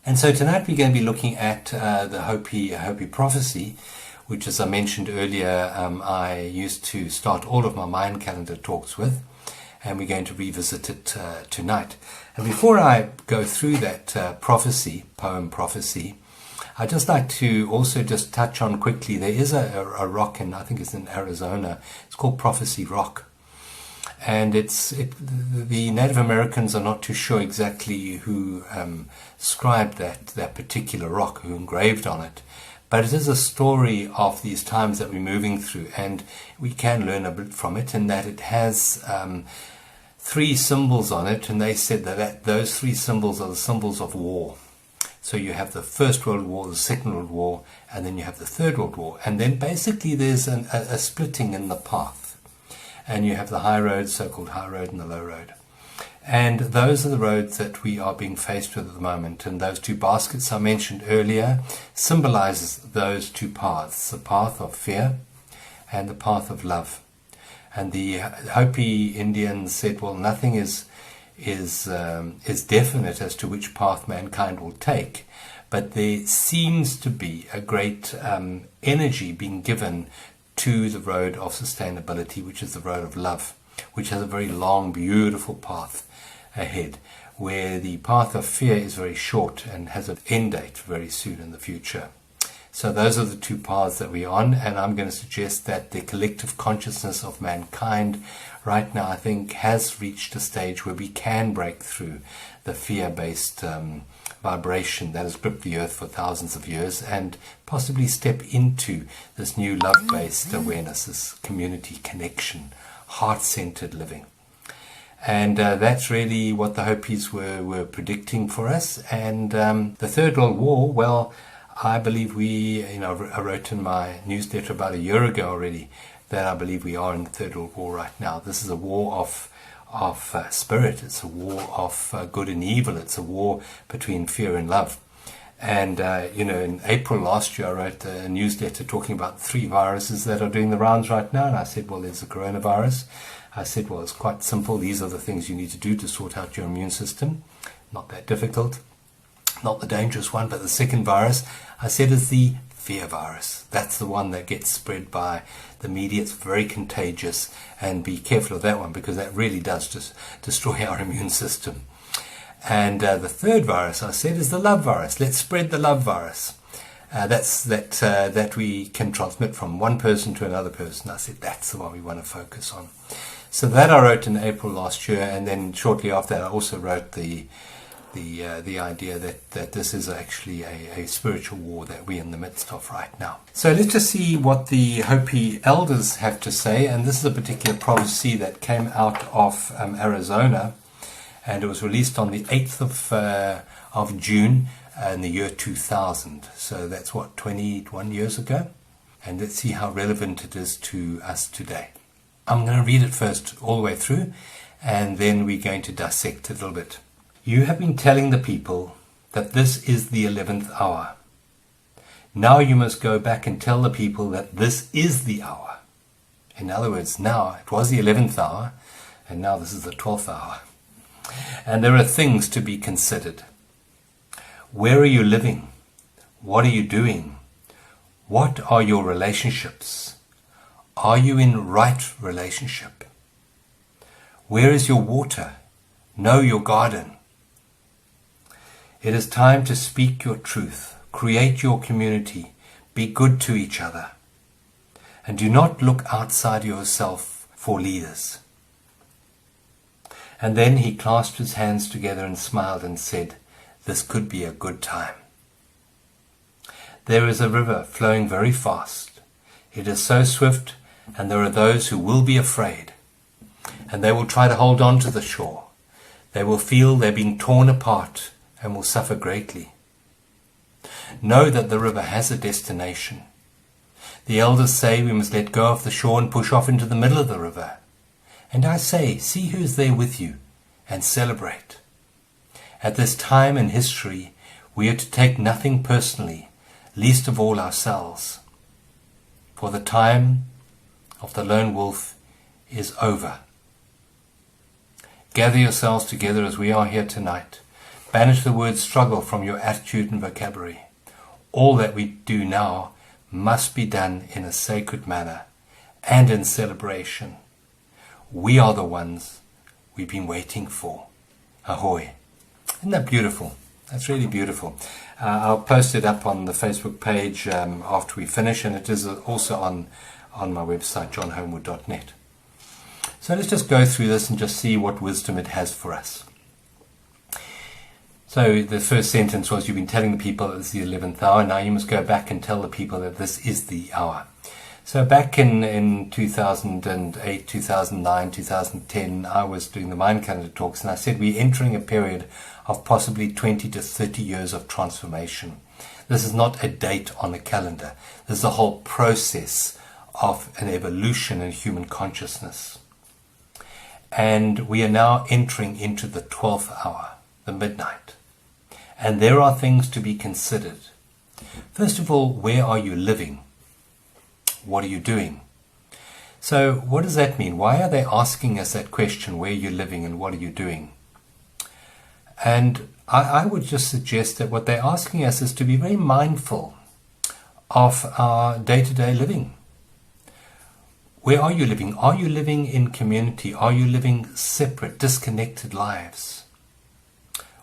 And so tonight we're going to be looking at the Hopi Prophecy, which, as I mentioned earlier, I used to start all of my Mind Calendar talks with, and we're going to revisit it tonight. And before I go through that poem prophecy, I'd just like to also just touch on quickly, there is a rock in, I think it's in Arizona, it's called Prophecy Rock. And the Native Americans are not too sure exactly who scribed that particular rock, who engraved on it. But it is a story of these times that we're moving through, and we can learn a bit from it in that it has three symbols on it, and they said that those three symbols are the symbols of war. So you have the First World War, the Second World War, and then you have the Third World War. And then basically there's a splitting in the path. And you have the high road, so-called high road, and the low road. And those are the roads that we are being faced with at the moment. And those two baskets I mentioned earlier symbolizes those two paths, the path of fear and the path of love. And the Hopi Indians said, well, nothing is definite as to which path mankind will take. But there seems to be a great energy being given to the road of sustainability, which is the road of love, which has a very long, beautiful path ahead, where the path of fear is very short and has an end date very soon in the future. So those are the two paths that we're on, and I'm going to suggest that the collective consciousness of mankind right now, I think, has reached a stage where we can break through the fear-based vibration that has gripped the earth for thousands of years and possibly step into this new love-based awareness, this community connection, heart-centered living. And that's really what the Hopis were predicting for us. And the Third World War, well, I believe I wrote in my newsletter about a year ago already that I believe we are in the Third World War right now. This is a war of spirit. It's a war of good and evil. It's a war between fear and love. And in April last year I wrote a newsletter talking about 3 viruses that are doing the rounds right now, and I said, well, there's the coronavirus. I said, well, it's quite simple. These are the things you need to do to sort out your immune system. Not that difficult, not the dangerous one. But the second virus, I said, is the fear virus. That's the one that gets spread by the media. It's very contagious, and be careful of that one, because that really does just destroy our immune system. And the third virus, I said, is the love virus. Let's spread the love virus. That we can transmit from one person to another person. I said that's the one we want to focus on. So that I wrote in April last year, and then shortly after that I also wrote the idea that this is actually a spiritual war that we're in the midst of right now. So let's just see what the Hopi elders have to say. And this is a particular prophecy that came out of Arizona, and it was released on the 8th of June in the year 2000. So that's 21 years ago. And let's see how relevant it is to us today. I'm going to read it first all the way through, and then we're going to dissect it a little bit. You have been telling the people that this is the 11th hour. Now you must go back and tell the people that this is the hour. In other words, now it was the 11th hour, and now this is the 12th hour. And there are things to be considered. Where are you living? What are you doing? What are your relationships? Are you in right relationship? Where is your water? Know your garden. It is time to speak your truth, create your community, be good to each other, and do not look outside yourself for leaders. And then he clasped his hands together and smiled and said, this could be a good time. There is a river flowing very fast. It is so swift, and there are those who will be afraid, and they will try to hold on to the shore. They will feel they're being torn apart and will suffer greatly. Know that the river has a destination. The elders say we must let go of the shore and push off into the middle of the river. And I say, see who's there with you and celebrate. At this time in history, we are to take nothing personally, least of all ourselves. For the time of the lone wolf is over. Gather yourselves together as we are here tonight, Banish the word struggle from your attitude and vocabulary. All that we do now must be done in a sacred manner and in celebration. We are the ones we've been waiting for. Ahoy. Isn't that beautiful? That's really beautiful. I'll post it up on the Facebook page after we finish, and it is also on my website, johnhomewood.net. So let's just go through this and just see what wisdom it has for us. So the first sentence was, you've been telling the people that it's the 11th hour. Now you must go back and tell the people that this is the hour. So back in 2008, 2009, 2010, I was doing the Mind Calendar talks, and I said we're entering a period of possibly 20 to 30 years of transformation. This is not a date on a calendar. This is a whole process of an evolution in human consciousness. And we are now entering into the 12th hour, the midnight. And there are things to be considered. First of all, where are you living? What are you doing? So what does that mean? Why are they asking us that question, where are you living and what are you doing? And I would just suggest that what they're asking us is to be very mindful of our day-to-day living. Where are you living? Are you living in community? Are you living separate, disconnected lives?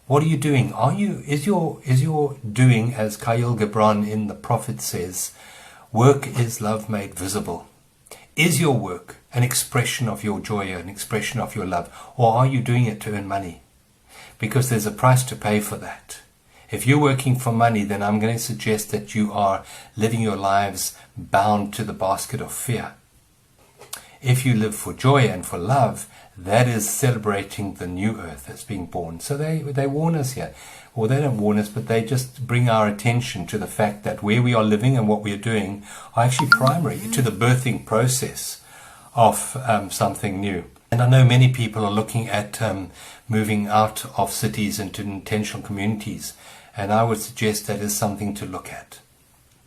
What are you doing? Is your doing, as Khalil Gibran in The Prophet says, work is love made visible? Is your work an expression of your joy, an expression of your love? Or are you doing it to earn money? Because there's a price to pay for that. If you're working for money, then I'm going to suggest that you are living your lives bound to the basket of fear. If you live for joy and for love, that is celebrating the new earth that's being born. So they warn us here. Or they don't warn us, but they just bring our attention to the fact that where we are living and what we are doing are actually primary to the birthing process of something new. And I know many people are looking at moving out of cities into intentional communities, and I would suggest that is something to look at.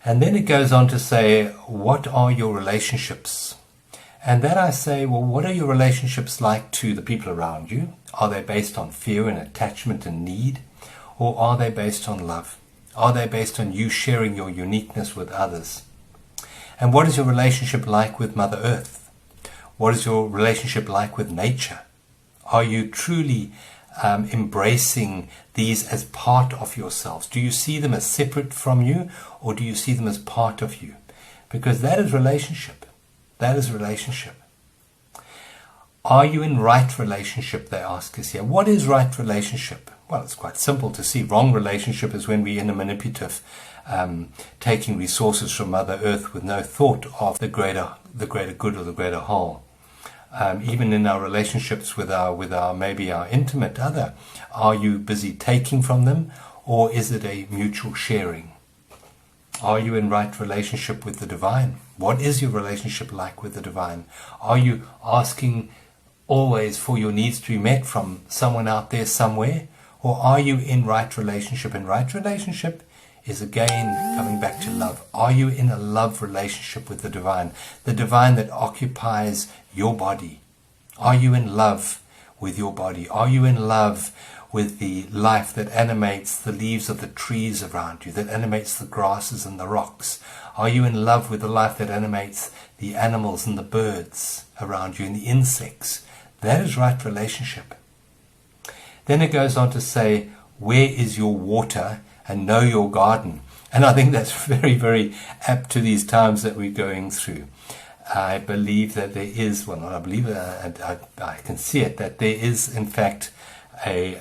And then it goes on to say, what are your relationships? And then I say, well, what are your relationships like to the people around you? Are they based on fear and attachment and need? Or are they based on love? Are they based on you sharing your uniqueness with others? And what is your relationship like with Mother Earth? What is your relationship like with nature? Are you truly embracing these as part of yourselves? Do you see them as separate from you, or do you see them as part of you? Because that is relationship. That is relationship. Are you in right relationship, they ask us here. What is right relationship? Well, it's quite simple to see. Wrong relationship is when we're in a manipulative, taking resources from Mother Earth with no thought of the greater good or the greater whole. Even in our relationships with our maybe our intimate other, are you busy taking from them, or is it a mutual sharing? Are you in right relationship with the divine? What is your relationship like with the divine? Are you asking always for your needs to be met from someone out there somewhere? Or are you in right relationship? And right relationship is again coming back to love. Are you in a love relationship with the divine that occupies your body? Are you in love with your body? Are you in love with the life that animates the leaves of the trees around you, that animates the grasses and the rocks? Are you in love with the life that animates the animals and the birds around you and the insects? That is right relationship. Then it goes on to say, where is your water, and know your garden? And I think that's very, very apt to these times that we're going through. I believe that there is, well, not I believe it, I can see it, that there is in fact a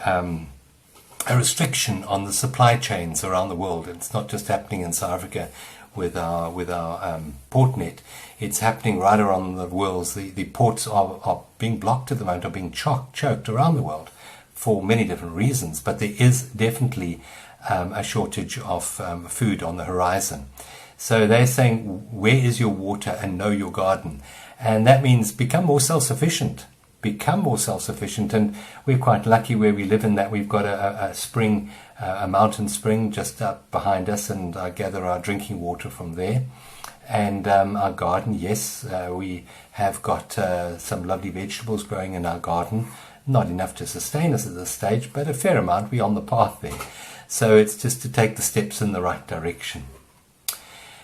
restriction on the supply chains around the world. It's not just happening in South Africa with our port net. It's happening right around the world. The ports are being blocked at the moment, are being choked around the world for many different reasons. But there is definitely a shortage of food on the horizon. So they're saying, where is your water, and know your garden? And that means become more self-sufficient. Become more self-sufficient. And we're quite lucky where we live in that we've got a spring, a mountain spring just up behind us, and I gather our drinking water from there. And our garden, yes, we have got some lovely vegetables growing in our garden. Not enough to sustain us at this stage, but a fair amount. We're on the path there. So it's just to take the steps in the right direction.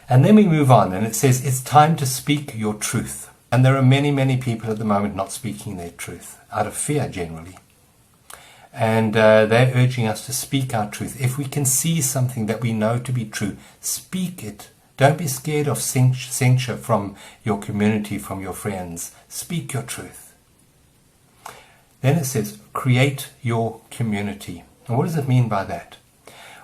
And then we move on, and it says it's time to speak your truth. And there are many, many people at the moment not speaking their truth, out of fear generally. And they're urging us to speak our truth. If we can see something that we know to be true, speak it. Don't be scared of censure from your community, from your friends. Speak your truth. Then it says, create your community. And what does it mean by that?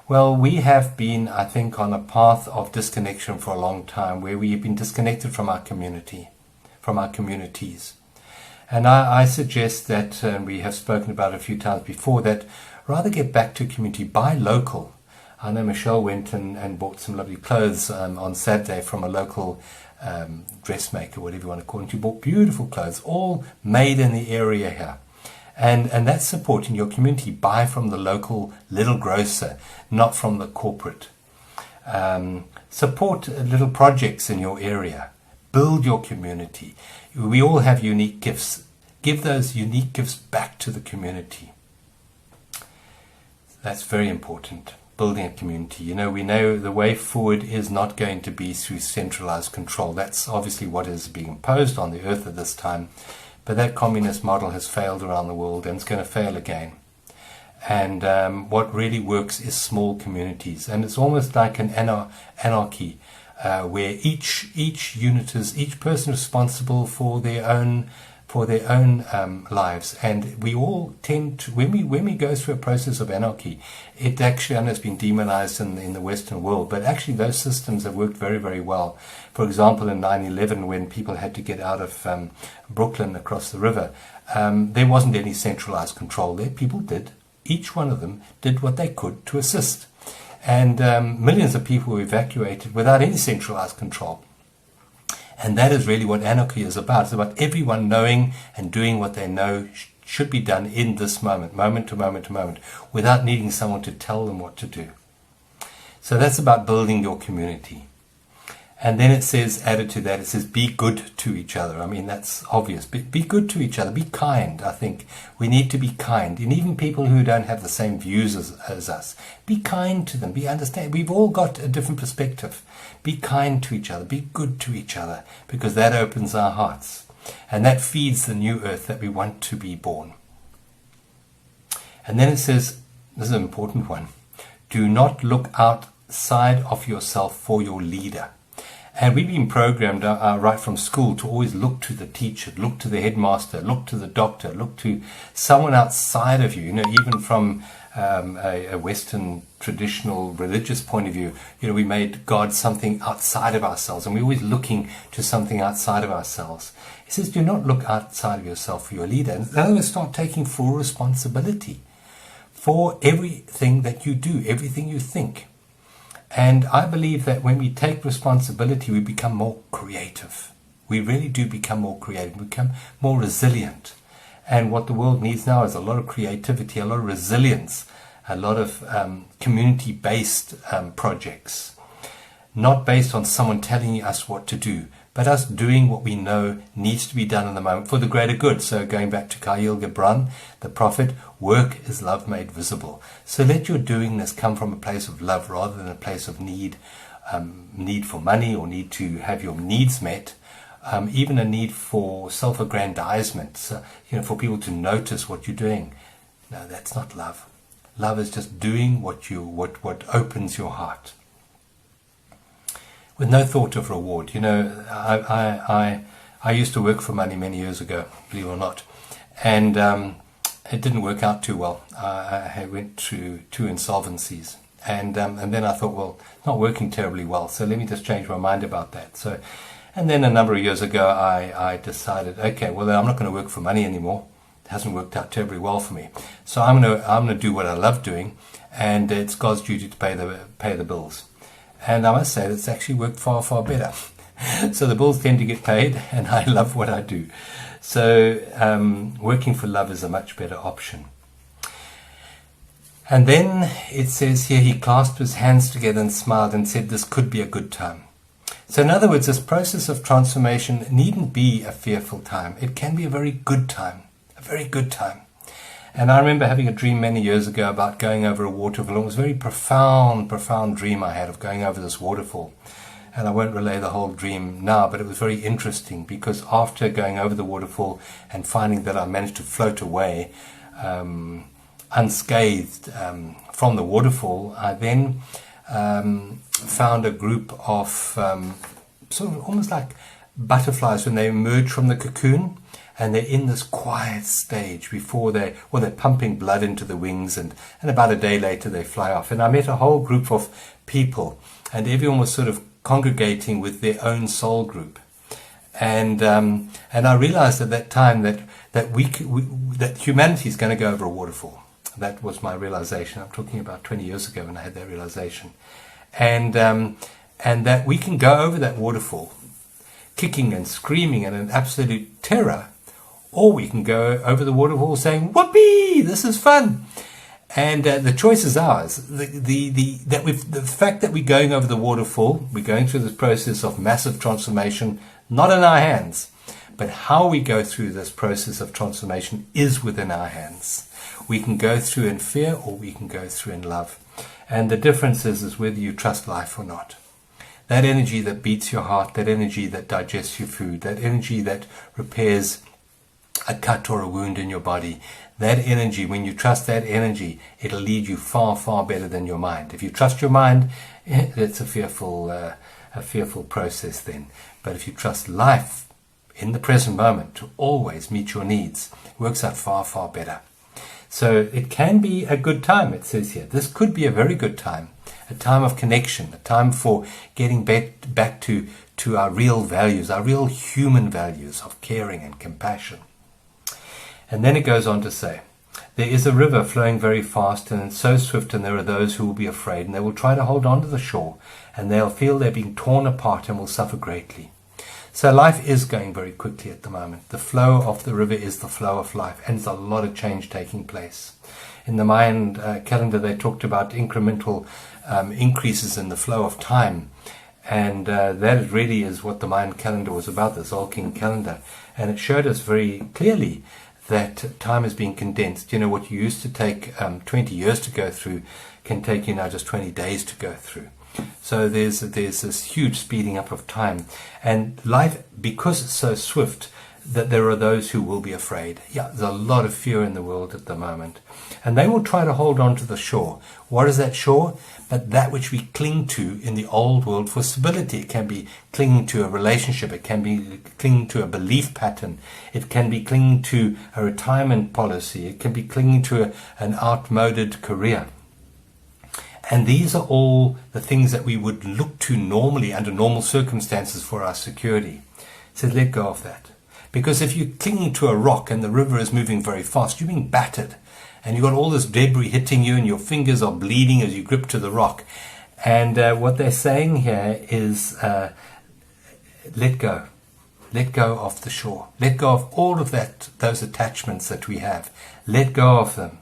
Well, we have been, I think, on a path of disconnection for a long time, where we have been disconnected from our community, from our communities. And I suggest that, and we have spoken about it a few times before, that rather get back to community, buy local. I know Michelle went and bought some lovely clothes on Saturday from a local dressmaker, whatever you want to call it. She bought beautiful clothes, all made in the area here. And that's supporting your community. Buy from the local little grocer, not from the corporate. Support little projects in your area. Build your community. We all have unique gifts. Give those unique gifts back to the community. That's very important. Building a community. You know, we know the way forward is not going to be through centralized control. That's obviously what is being imposed on the earth at this time. But that communist model has failed around the world, and it's going to fail again. And what really works is small communities. And it's almost like an anarchy. Where each person is responsible for their own lives, and we all tend to, when we go through a process of anarchy, it actually, I know it's been demonized in the Western world, but actually those systems have worked very, very well. For example, in 9/11, when people had to get out of Brooklyn across the river, there wasn't any centralized control there. People did. Each one of them did what they could to assist. And millions of people were evacuated without any centralized control. And that is really what anarchy is about. It's about everyone knowing and doing what they know should be done in this moment, moment to moment to moment, without needing someone to tell them what to do. So that's about building your community. And then it says, added to that, it says, be good to each other. I mean, that's obvious. Be good to each other. Be kind, I think. We need to be kind. And even people who don't have the same views as us, be kind to them. Understand. We've all got a different perspective. Be kind to each other. Be good to each other, because that opens our hearts. And that feeds the new earth that we want to be born. And then it says, this is an important one, do not look outside of yourself for your leader. And we've been programmed right from school to always look to the teacher, look to the headmaster, look to the doctor, look to someone outside of you. You know, even from a Western traditional religious point of view, you know, we made God something outside of ourselves, and we're always looking to something outside of ourselves. He says, do not look outside of yourself for your leader. And then we start taking full responsibility for everything that you do, everything you think. And I believe that when we take responsibility, we become more creative. We really do become more creative, we become more resilient. And what the world needs now is a lot of creativity, a lot of resilience, a lot of community-based projects. Not based on someone telling us what to do, but us doing what we know needs to be done in the moment for the greater good. So going back to Khalil Gibran, the prophet, work is love made visible. So let your doingness come from a place of love rather than a place of need for money or need to have your needs met, even a need for self-aggrandizement, so, you know, for people to notice what you're doing. No, that's not love. Love is just doing what opens your heart, with no thought of reward. You know, I used to work for money many years ago, believe it or not, and it didn't work out too well. I went through 2 insolvencies, and then I thought, well, it's not working terribly well, so let me just change my mind about that. So, and then a number of years ago, I decided, okay, well, I'm not going to work for money anymore. It hasn't worked out terribly well for me, so I'm going to do what I love doing, and it's God's duty to pay the bills. And I must say that's actually worked far, far better. So the bills tend to get paid, and I love what I do. So working for love is a much better option. And then it says here, he clasped his hands together and smiled and said, this could be a good time. So in other words, this process of transformation needn't be a fearful time. It can be a very good time, a very good time. And I remember having a dream many years ago about going over a waterfall. It was a very profound dream I had of going over this waterfall. And I won't relay the whole dream now, but it was very interesting because after going over the waterfall and finding that I managed to float away unscathed from the waterfall, I then found a group of sort of almost like butterflies when they emerge from the cocoon, and they're in this quiet stage before they're pumping blood into the wings, and about a day later they fly off. And I met a whole group of people, and everyone was sort of congregating with their own soul group. And I realized at that time that that humanity is going to go over a waterfall. That was my realization. I'm talking about 20 years ago when I had that realization. And that we can go over that waterfall kicking and screaming and in absolute terror, or we can go over the waterfall saying, whoopee, this is fun. And the choice is ours. The fact that we're going over the waterfall, we're going through this process of massive transformation, not in our hands, but how we go through this process of transformation is within our hands. We can go through in fear, or we can go through in love. And the difference is whether you trust life or not. That energy that beats your heart, that energy that digests your food, that energy that repairs a cut or a wound in your body, that energy, when you trust that energy, it'll lead you far, far better than your mind. If you trust your mind, it's a fearful process then. But if you trust life in the present moment to always meet your needs, it works out far, far better. So it can be a good time, it says here. This could be a very good time, a time of connection, a time for getting back to our real values, our real human values of caring and compassion. And then it goes on to say, there is a river flowing very fast and so swift, and there are those who will be afraid, and they will try to hold on to the shore, and they'll feel they're being torn apart and will suffer greatly. So life is going very quickly at the moment. The flow of the river is the flow of life, and there's a lot of change taking place. In the Mayan calendar, they talked about incremental increases in the flow of time, and that really is what the Mayan calendar was about, the Zolkin calendar. And it showed us very clearly that time is being condensed. You know, what you used to take 20 years to go through can take you now just 20 days to go through. So there's this huge speeding up of time. And life, because it's so swift, that there are those who will be afraid. Yeah, there's a lot of fear in the world at the moment. And they will try to hold on to the shore. What is that shore? But that which we cling to in the old world for stability. It can be clinging to a relationship. It can be clinging to a belief pattern. It can be clinging to a retirement policy. It can be clinging to an outmoded career. And these are all the things that we would look to normally under normal circumstances for our security. So let go of that. Because if you're clinging to a rock and the river is moving very fast, you're being battered. And you've got all this debris hitting you and your fingers are bleeding as you grip to the rock. And what they're saying here is let go. Let go of the shore. Let go of all of those attachments that we have. Let go of them.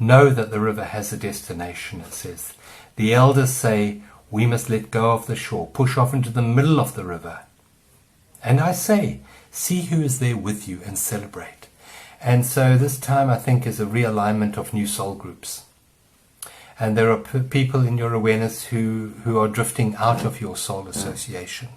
Know that the river has a destination, it says. The elders say we must let go of the shore, push off into the middle of the river. And I say, see who is there with you and celebrate. And so this time, I think, is a realignment of new soul groups. And there are people in your awareness who are drifting out of your soul association.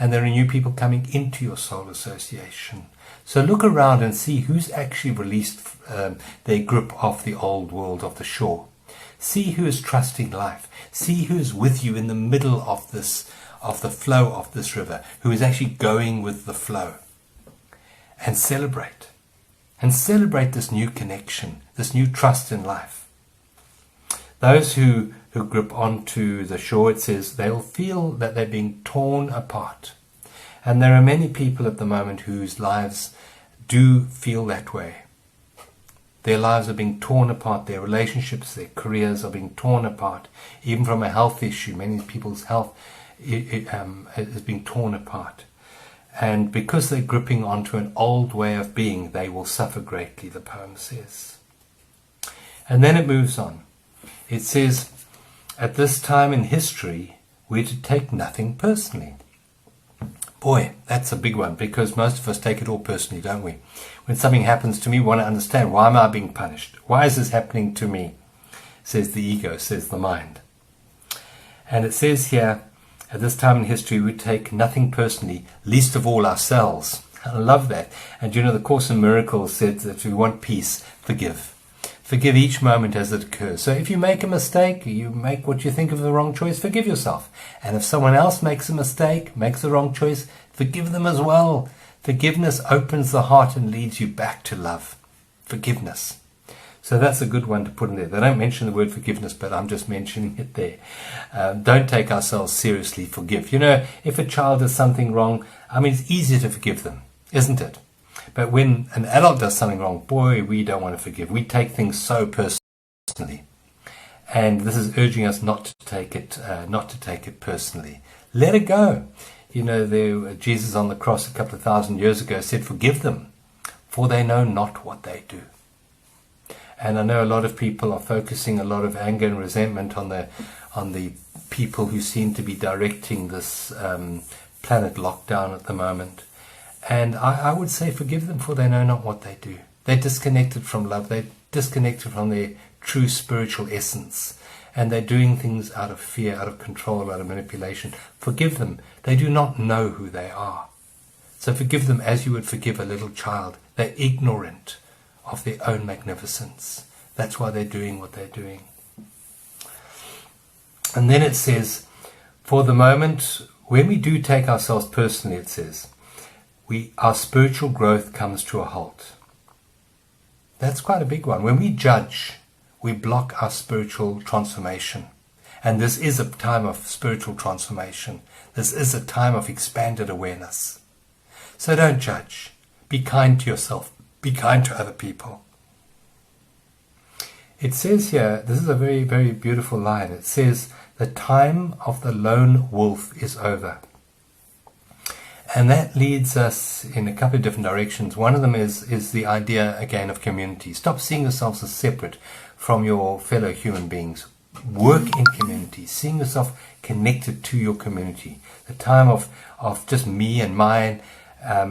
And there are new people coming into your soul association. So look around and see who's actually released their grip off the old world of the shore. See who is trusting life. See who is with you in the middle of this, of the flow of this river, who is actually going with the flow. And celebrate. And celebrate this new connection, this new trust in life. Those who grip onto the shore, it says, they'll feel that they're being torn apart. And there are many people at the moment whose lives do feel that way. Their lives are being torn apart. Their relationships, their careers are being torn apart. Even from a health issue, many people's health is being torn apart. And because they're gripping onto an old way of being, they will suffer greatly, the poem says. And then it moves on. It says, at this time in history, we're to take nothing personally. Boy, that's a big one, because most of us take it all personally, don't we? When something happens to me, we want to understand, why am I being punished? Why is this happening to me? Says the ego, says the mind. And it says here, at this time in history, we take nothing personally, least of all ourselves. I love that. And you know, the Course in Miracles said that if you want peace, forgive. Forgive each moment as it occurs. So if you make a mistake, you make what you think of the wrong choice, forgive yourself. And if someone else makes a mistake, makes the wrong choice, forgive them as well. Forgiveness opens the heart and leads you back to love. Forgiveness. So that's a good one to put in there. They don't mention the word forgiveness, but I'm just mentioning it there. Don't take ourselves seriously, forgive. You know, if a child does something wrong, I mean, it's easier to forgive them, isn't it? But when an adult does something wrong, boy, we don't want to forgive. We take things so personally. And this is urging us not to take it personally. Let it go. You know, Jesus on the cross a couple of thousand years ago said, forgive them, for they know not what they do. And I know a lot of people are focusing a lot of anger and resentment on the people who seem to be directing this planet lockdown at the moment. And I would say forgive them, for they know not what they do. They're disconnected from love. They're disconnected from their true spiritual essence. And they're doing things out of fear, out of control, out of manipulation. Forgive them. They do not know who they are. So forgive them as you would forgive a little child. They're ignorant of their own magnificence. That's why they're doing what they're doing. And then it says, for the moment, when we do take ourselves personally, it says, our spiritual growth comes to a halt. That's quite a big one. When we judge, we block our spiritual transformation. And this is a time of spiritual transformation. This is a time of expanded awareness. So don't judge. Be kind to yourself. Be kind to other people. It says here, this is a very, very beautiful line. It says, the time of the lone wolf is over. And that leads us in a couple of different directions. One of them is the idea, again, of community. Stop seeing yourselves as separate from your fellow human beings. Work in community. Seeing yourself connected to your community. The time of just me and mine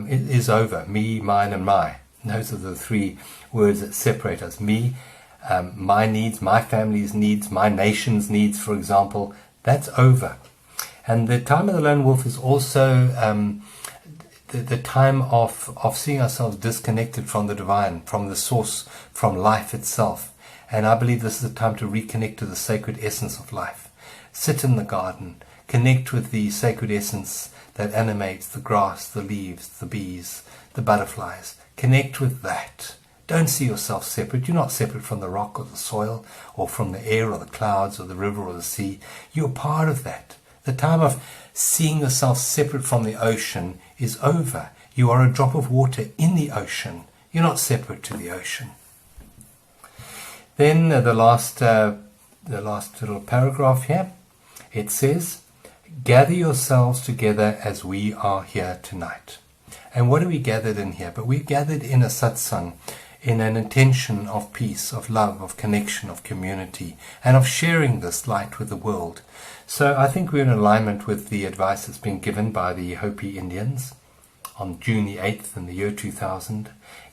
is over. Me, mine, and my. Those are the three words that separate us. Me, my needs, my family's needs, my nation's needs, for example. That's over. And the time of the lone wolf is also the time of seeing ourselves disconnected from the divine, from the source, from life itself. And I believe this is a time to reconnect to the sacred essence of life. Sit in the garden, connect with the sacred essence that animates the grass, the leaves, the bees, the butterflies. Connect with that. Don't see yourself separate. You're not separate from the rock or the soil, or from the air or the clouds or the river or the sea. You're part of that. The time of seeing yourself separate from the ocean is over. You are a drop of water in the ocean. You're not separate to the ocean. Then the last little paragraph here, it says, gather yourselves together as we are here tonight. And what are we gathered in here? But we're gathered in a satsang, in an intention of peace, of love, of connection, of community, and of sharing this light with the world. So I think we're in alignment with the advice that's been given by the Hopi Indians on June the 8th in the year 2000.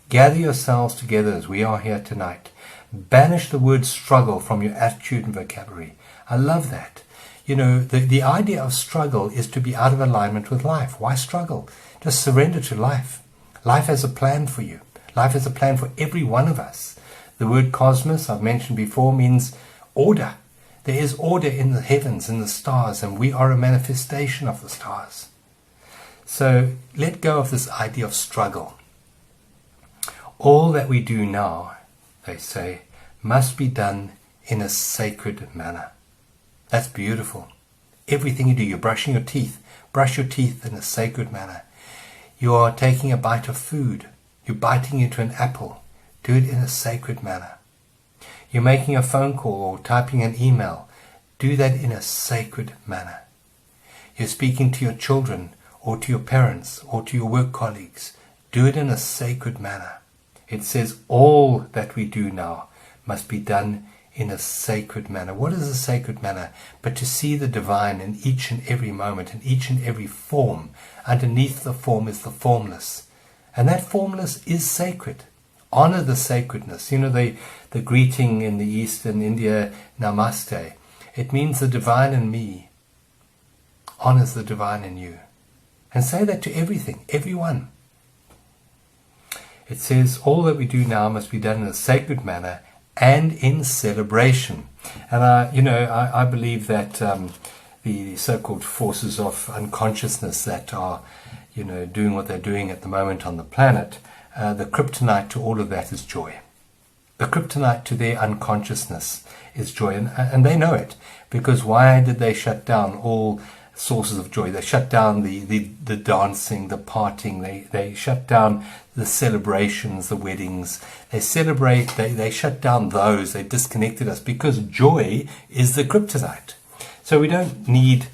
Gather yourselves together as we are here tonight. Banish the word struggle from your attitude and vocabulary. I love that. You know, the idea of struggle is to be out of alignment with life. Why struggle? Just surrender to life. Life has a plan for you. Life has a plan for every one of us. The word cosmos, I've mentioned before, means order. There is order in the heavens, in the stars, and we are a manifestation of the stars. So let go of this idea of struggle. All that we do now, they say, must be done in a sacred manner. That's beautiful. Everything you do, you're brushing your teeth. Brush your teeth in a sacred manner. You are taking a bite of food. You're biting into an apple. Do it in a sacred manner. You're making a phone call or typing an email. Do that in a sacred manner. You're speaking to your children or to your parents or to your work colleagues. Do it in a sacred manner. It says all that we do now must be done in a sacred manner. What is a sacred manner? But to see the divine in each and every moment, in each and every form. Underneath the form is the formless. And that formless is sacred. Honor the sacredness. You know, the greeting in the East and India, Namaste. It means the divine in me honors the divine in you. And say that to everything, everyone. It says, all that we do now must be done in a sacred manner and in celebration. And I believe that the so-called forces of unconsciousness that are, doing what they're doing at the moment on the planet, the kryptonite to all of that is joy. The kryptonite to their unconsciousness is joy, and they know it, because why did they shut down all sources of joy? They shut down the dancing, the partying, they shut down the celebrations, the weddings. They shut down those, they disconnected us, because joy is the kryptonite. So we don't need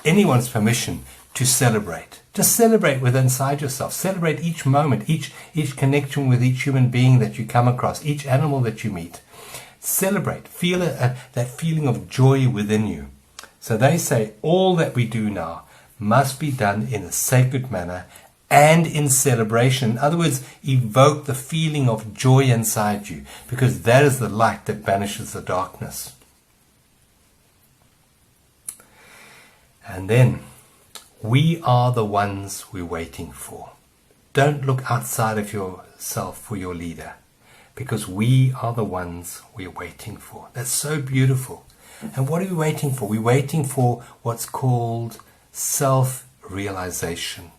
anyone's permission to celebrate. Just celebrate within inside yourself. Celebrate each moment, each connection with each human being that you come across, each animal that you meet. Celebrate. Feel that feeling of joy within you. So they say all that we do now must be done in a sacred manner and in celebration. In other words, evoke the feeling of joy inside you, because that is the light that banishes the darkness. And then, we are the ones we're waiting for. Don't look outside of yourself for your leader, because we are the ones we're waiting for. That's so beautiful. And what are we waiting for? We're waiting for what's called self-realization.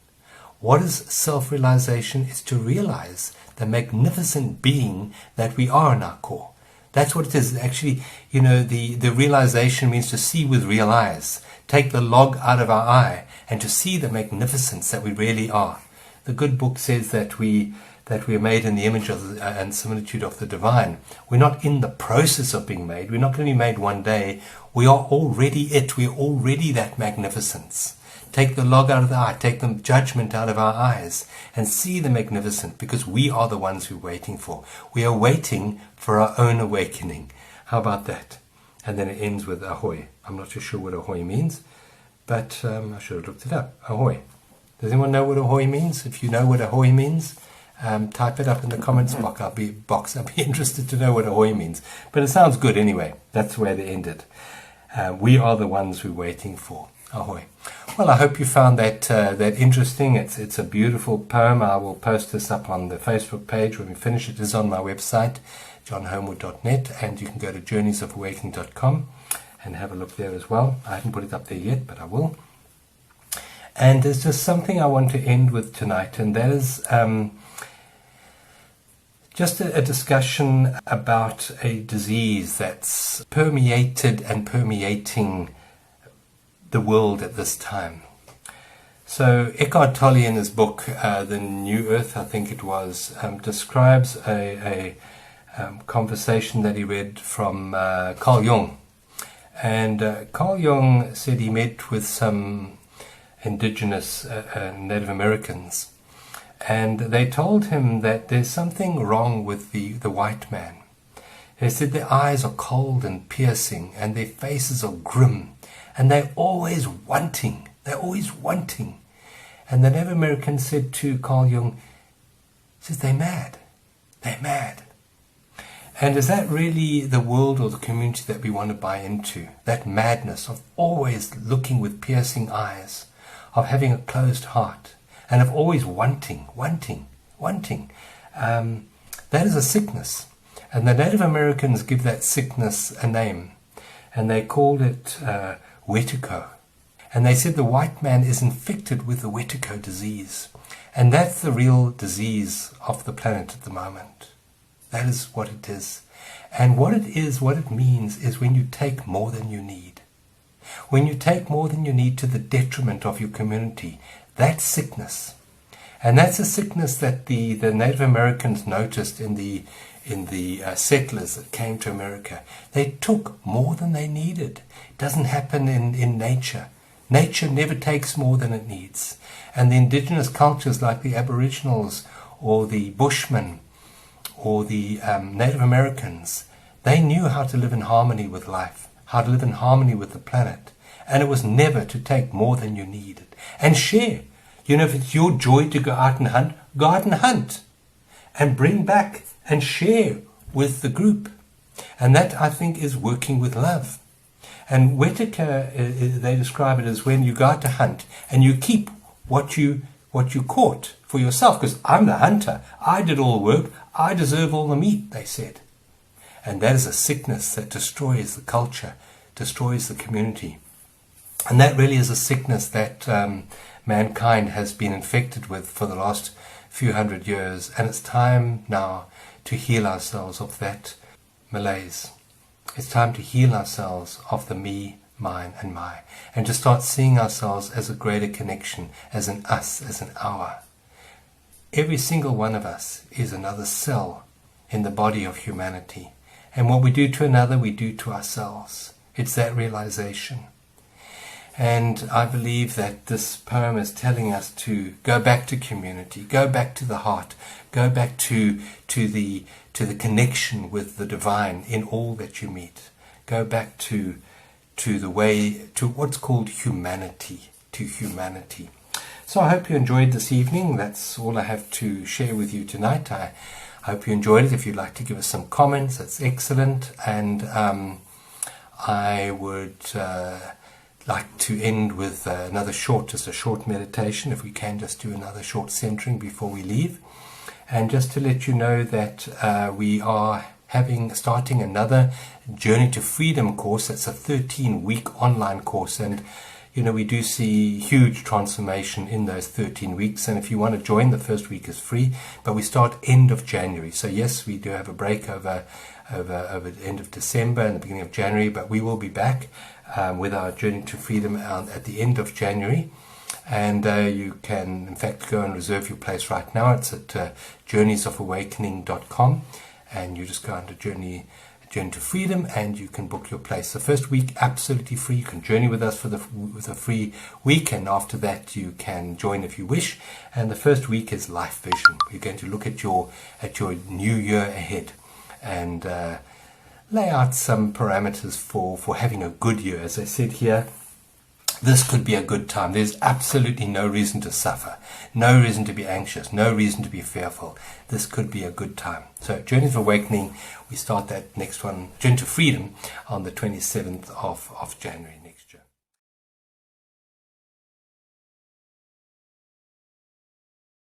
What is self-realization? It's to realize the magnificent being that we are in our core. That's what it is. Actually, the realization means to see with real eyes. Take the log out of our eye and to see the magnificence that we really are. The good book says that we are made in the image of and similitude of the divine. We're not in the process of being made. We're not going to be made one day. We are already it. We are already that magnificence. Take the log out of the eye. Take the judgment out of our eyes and see the magnificent, because we are the ones we're waiting for. We are waiting for our own awakening. How about that? And then it ends with ahoy. I'm not too sure what ahoy means, but I should have looked it up. Ahoy. Does anyone know what ahoy means? If you know what ahoy means, type it up in the comments box. I'll be interested to know what ahoy means. But it sounds good anyway. That's where they ended. We are the ones we're waiting for. Ahoy. Well, I hope you found that interesting. It's a beautiful poem. I will post this up on the Facebook page when we finish. It is on my website, johnhomewood.net, and you can go to journeysofawakening.com and have a look there as well. I haven't put it up there yet, but I will. And there's just something I want to end with tonight, and that is just a discussion about a disease that's permeated and permeating the world at this time. So Eckhart Tolle, in his book The New Earth, I think it was, describes a conversation that he read from Carl Jung. And Carl Jung said he met with some indigenous Native Americans, and they told him that there's something wrong with the white man. They said their eyes are cold and piercing, and their faces are grim, and they're always wanting. And the Native American said to Carl Jung, says, they're mad. And is that really the world or the community that we want to buy into? That madness of always looking with piercing eyes, of having a closed heart, and of always wanting. That is a sickness. And the Native Americans give that sickness a name, and they called it Wetiko. And they said the white man is infected with the Wetiko disease. And that's the real disease of the planet at the moment. That is what it is. And what it means is when you take more than you need. When you take more than you need to the detriment of your community, that's sickness. And that's a sickness that the Native Americans noticed in the settlers that came to America. They took more than they needed. It doesn't happen in nature. Nature never takes more than it needs. And the indigenous cultures like the Aboriginals or the Bushmen or the Native Americans, They knew how to live in harmony with life, how to live in harmony with the planet. And it was never to take more than you needed. And share. You know, if it's your joy to go out and hunt, go out and hunt. And bring back and share with the group. And that, I think, is working with love. And Wetika, they describe it as when you go out to hunt and you keep what you caught for yourself. Because I'm the hunter. I did all the work. I deserve all the meat, they said. And that is a sickness that destroys the culture, destroys the community. And that really is a sickness that mankind has been infected with for the last few hundred years. And it's time now to heal ourselves of that malaise. It's time to heal ourselves of the me, mine, and my. And to start seeing ourselves as a greater connection, as an us, as an our. Every single one of us is another cell in the body of humanity. And what we do to another, we do to ourselves. It's that realization. And I believe that this poem is telling us to go back to community, go back to the heart, go back to the connection with the divine in all that you meet. Go back to the way, to what's called humanity, to humanity. So I hope you enjoyed this evening. That's all I have to share with you tonight. I hope you enjoyed it. If you'd like to give us some comments, that's excellent. And I would like to end with just a short meditation. If we can just do another short centering before we leave. And just to let you know that we are starting another Journey to Freedom course. That's a 13-week online course. And you know, we do see huge transformation in those 13 weeks. And if you want to join, the first week is free. But we start end of January. So yes, we do have a break over the end of December and the beginning of January. But we will be back with our Journey to Freedom at the end of January. And you can, in fact, go and reserve your place right now. It's at journeysofawakening.com. And you just go under Journey to Freedom and you can book your place. The first week, absolutely free. You can journey with us with a free week. And after that, you can join if you wish. And the first week is Life Vision. We're going to look at your new year ahead and lay out some parameters for having a good year. As I said here, this could be a good time. There's absolutely no reason to suffer, no reason to be anxious, no reason to be fearful. This could be a good time. So Journey of Awakening, we start that next one, Journey to Freedom, on the 27th of January.